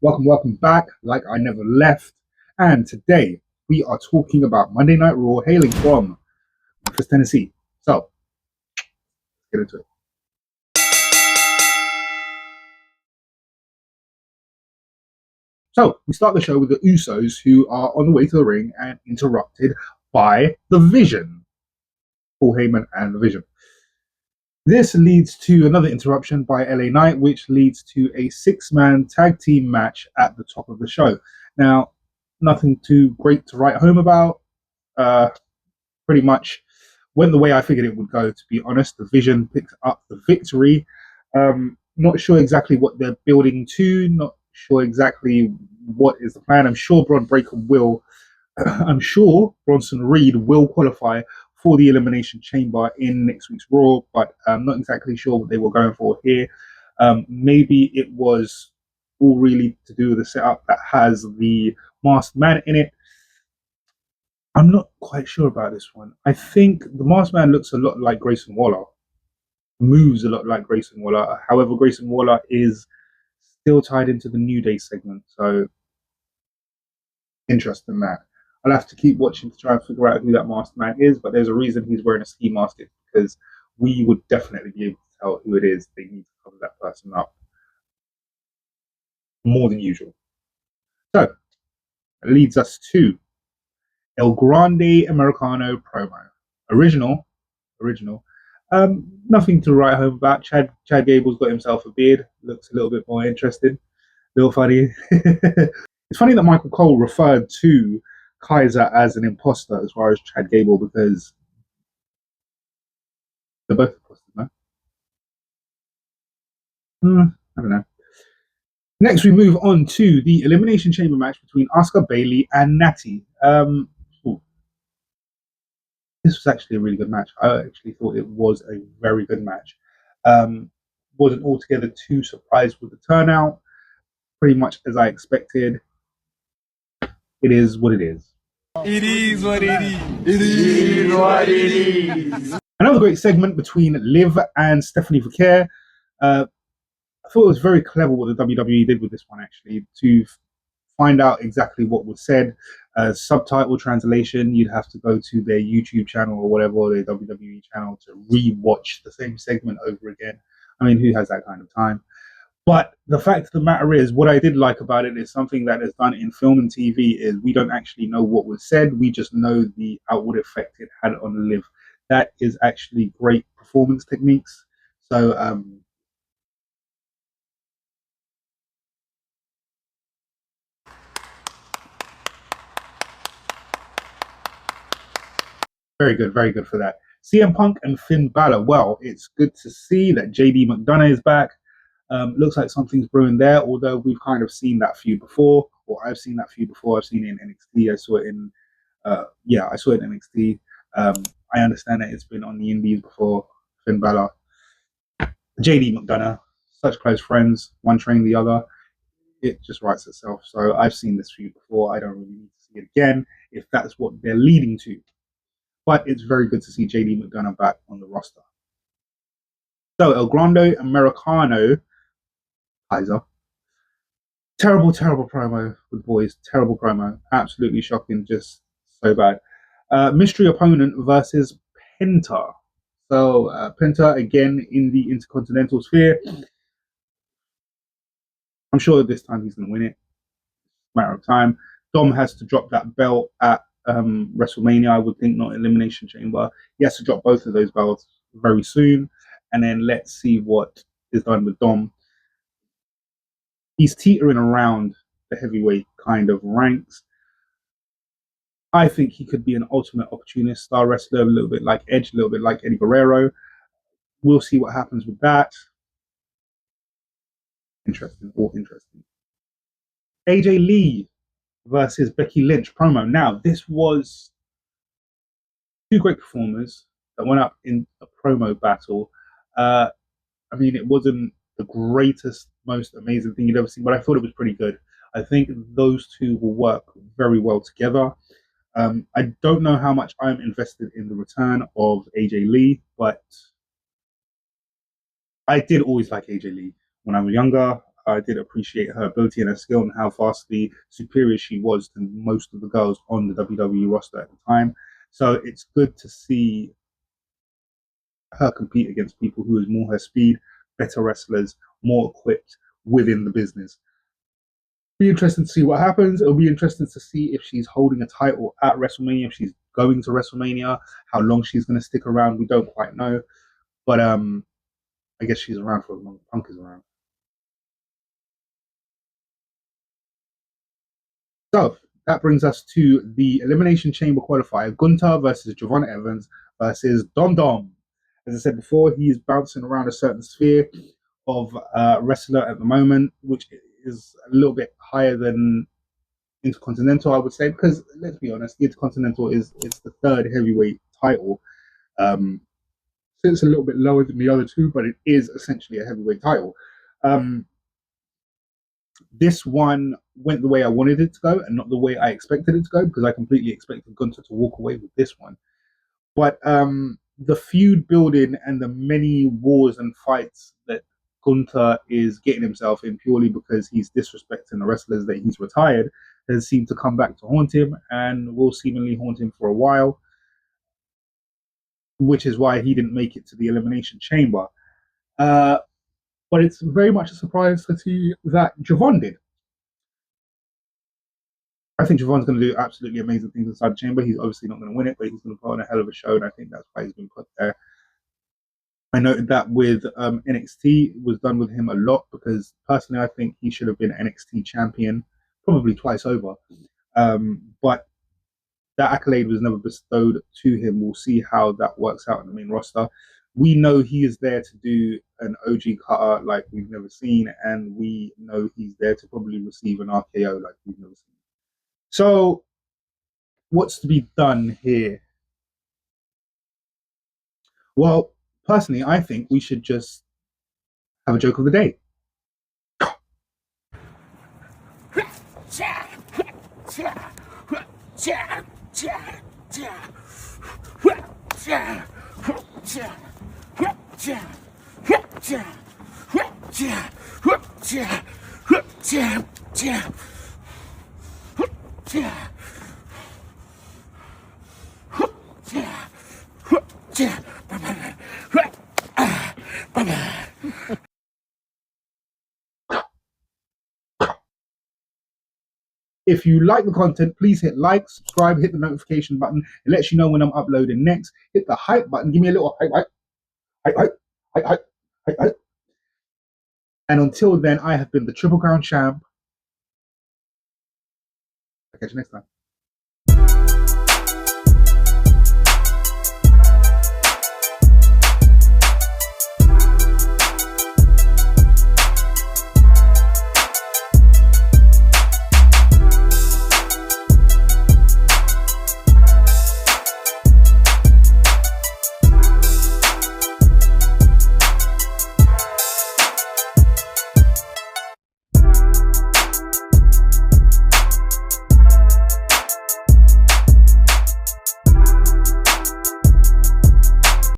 Welcome back, like I never left. And today we are talking about Monday Night Raw hailing from Memphis, Tennessee. So, get into it. So, we start the show with the Usos, who are on the way to the ring and interrupted by The Vision, Paul Heyman and The Vision. This leads to another interruption by LA Knight, which leads to a six-man tag team match at the top of the show. Now, nothing too great to write home about. Pretty much went the way I figured it would go, to be honest. The Vision picked up the victory. Not sure exactly what they're building to, not sure exactly what is the plan. I'm sure Braun Breaker will, I'm sure Bronson Reed will qualify for the Elimination Chamber in next week's Raw, but I'm not exactly sure what they were going for here. Maybe it was all really to do with the setup that has the Masked Man in it. I'm not quite sure about this one. I think the Masked Man looks a lot like Grayson Waller, moves a lot like Grayson Waller. However, Grayson Waller is still tied into the New Day segment, so interest in that. I'll have to keep watching to try and figure out who that Masked Man is, but there's a reason he's wearing a ski mask, because we would definitely be able to tell who it is. They need to cover that person up more than usual. So, it leads us to El Grande Americano promo. Original. Nothing to write home about. Chad Gable's got himself a beard. Looks a little bit more interesting. A little funny. It's funny that Michael Cole referred to Kaiser as an imposter as far as Chad Gable, because they're both imposters, no? I don't know. Next, we move on to the Elimination Chamber match between Asuka, Bayley, and Natty. This was actually a really good match. I actually thought it was a very good match. Wasn't altogether too surprised with the turnout. Pretty much as I expected. It is what it is. It is what it is. It is what it is. Another great segment between Liv and Stephanie Vaquer. I thought it was very clever what the WWE did with this one, actually, to find out exactly what was said. Subtitle translation, you'd have to go to their YouTube channel or whatever, or their WWE channel, to re-watch the same segment over again. I mean, who has that kind of time? But the fact of the matter is, what I did like about it is something that is done in film and TV is we don't actually know what was said. We just know the outward effect it had on Liv. That is actually great performance techniques. So, very good for that. CM Punk and Finn Balor. Well, it's good to see that JD McDonough is back. Looks like something's brewing there, although we've kind of seen that feud before, or I've seen that feud before. I've seen it in NXT. I saw it in, I saw it in NXT. I understand that it's been on the Indies before. Finn Balor, JD McDonough, such close friends. One trained the other. It just writes itself. So I've seen this feud before. I don't really need to see it again if that's what they're leading to. But it's very good to see JD McDonough back on the roster. So El Grande Americano, Kaiser. Terrible promo with boys. Terrible promo. Absolutely shocking. Just so bad. Mystery opponent versus Penta. So Penta again in the Intercontinental sphere. I'm sure this time he's going to win it. Matter of time. Dom has to drop that belt at WrestleMania. I would think, not Elimination Chamber. He has to drop both of those belts very soon, and then let's see what is done with Dom. He's teetering around the heavyweight kind of ranks. I think he could be an ultimate opportunist star wrestler, a little bit like Edge, a little bit like Eddie Guerrero. We'll see what happens with that. Interesting. AJ Lee versus Becky Lynch promo. Now, this was two great performers that went up in a promo battle. I mean, it wasn't the greatest, most amazing thing you'd ever seen, but I thought it was pretty good. I think those two will work very well together. I don't know how much I'm invested in the return of AJ Lee, but I did always like AJ Lee when I was younger. I did appreciate her ability and her skill and how vastly superior she was to most of the girls on the WWE roster at the time. So it's good to see her compete against people who is more her speed, better wrestlers, more equipped within the business. Be interesting to see what happens. It'll be interesting to see if she's holding a title at WrestleMania, if she's going to WrestleMania, how long she's going to stick around. We don't quite know, but I guess she's around for as long as Punk is around. So that brings us to the Elimination Chamber qualifier: Gunther versus Javon Evans versus Dom Dom. As I said before, he is bouncing around a certain sphere of wrestler at the moment, which is a little bit higher than Intercontinental, I would say, because let's be honest, the Intercontinental is the third heavyweight title. So it's a little bit lower than the other two, but it is essentially a heavyweight title. This one went the way I wanted it to go and not the way I expected it to go, because I completely expected Gunther to walk away with this one. But the feud building and the many wars and fights that Gunther is getting himself in purely because he's disrespecting the wrestlers that he's retired has seemed to come back to haunt him and will seemingly haunt him for a while, which is why he didn't make it to the Elimination Chamber. But it's very much a surprise to see that Javon did. I think Javon's going to do absolutely amazing things inside the chamber. He's obviously not going to win it, but he's going to put on a hell of a show, and I think that's why he's been put there. I noted that with NXT, it was done with him a lot because personally, I think he should have been NXT champion probably twice over. But that accolade was never bestowed to him. We'll see how that works out in the main roster. We know he is there to do an OG cutter like we've never seen, and we know he's there to probably receive an RKO like we've never seen. So, what's to be done here? Well, personally, I think we should just have a joke of the day. If you like the content, please hit like, subscribe, hit the notification button. It lets you know when I'm uploading next. Hit the hype button. Give me a little hype. And until then, I have been the Triple Crown Champ. I'll catch you next time.